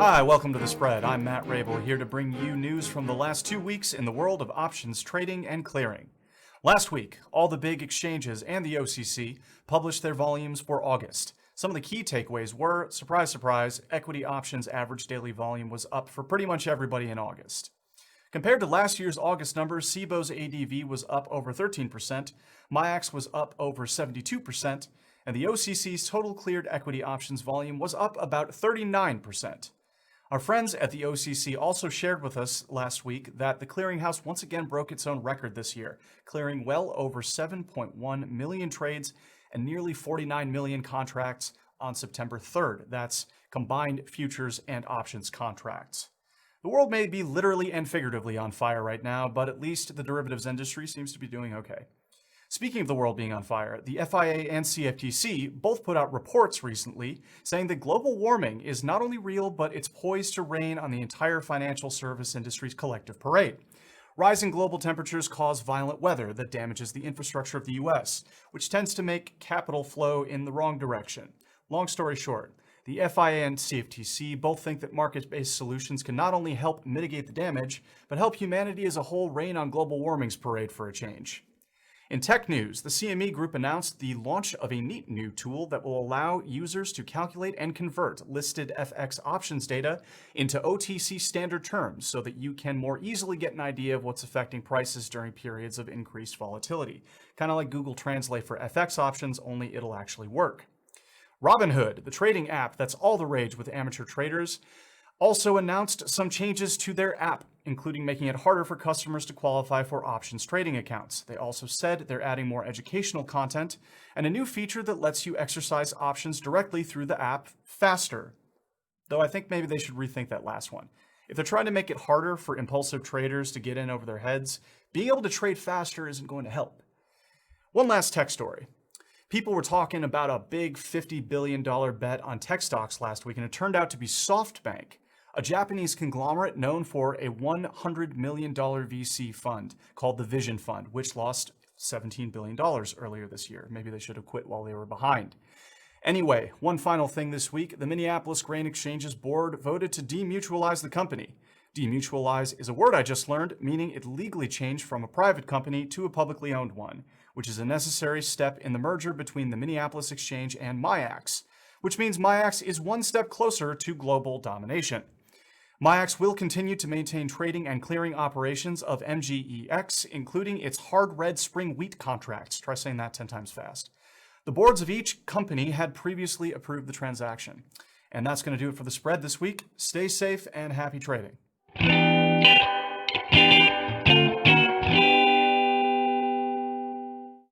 Hi, welcome to The Spread. I'm Matt Rabel, here to bring you news from the last 2 weeks in the world of options trading and clearing. Last week, all the big exchanges and the OCC published their volumes for August. Some of the key takeaways were, surprise, surprise, equity options average daily volume was up for pretty much everybody in August. Compared to last year's August numbers, SIBO's ADV was up over 13%, MIAX was up over 72%, and the OCC's total cleared equity options volume was up about 39%. Our friends at the OCC also shared with us last week that the clearinghouse once again broke its own record this year, clearing well over 7.1 million trades and nearly 49 million contracts on September 3rd. That's combined futures and options contracts. The world may be literally and figuratively on fire right now, but at least the derivatives industry seems to be doing okay. Speaking of the world being on fire, the FIA and CFTC both put out reports recently saying that global warming is not only real, but it's poised to rain on the entire financial service industry's collective parade. Rising global temperatures cause violent weather that damages the infrastructure of the US, which tends to make capital flow in the wrong direction. Long story short, the FIA and CFTC both think that market-based solutions can not only help mitigate the damage, but help humanity as a whole rain on global warming's parade for a change. In tech news, the CME Group announced the launch of a neat new tool that will allow users to calculate and convert listed FX options data into OTC standard terms so that you can more easily get an idea of what's affecting prices during periods of increased volatility. Kind of like Google Translate for FX options, only it'll actually work. Robinhood, the trading app that's all the rage with amateur traders, also announced some changes to their app, including making it harder for customers to qualify for options trading accounts. They also said they're adding more educational content and a new feature that lets you exercise options directly through the app faster. Though I think maybe they should rethink that last one. If they're trying to make it harder for impulsive traders to get in over their heads, being able to trade faster isn't going to help. One last tech story. People were talking about a big $50 billion bet on tech stocks last week, and it turned out to be Softbank, a Japanese conglomerate known for a $100 million VC fund called the Vision Fund, which lost $17 billion earlier this year. Maybe they should have quit while they were behind. Anyway, one final thing this week, the Minneapolis Grain Exchange's board voted to demutualize the company. Demutualize is a word I just learned, meaning it legally changed from a private company to a publicly owned one, which is a necessary step in the merger between the Minneapolis Exchange and MIAX, which means MIAX is one step closer to global domination. MIAX will continue to maintain trading and clearing operations of MGEX, including its hard red spring wheat contracts. Try saying that 10 times fast. The boards of each company had previously approved the transaction. And that's going to do it for The Spread this week. Stay safe and happy trading.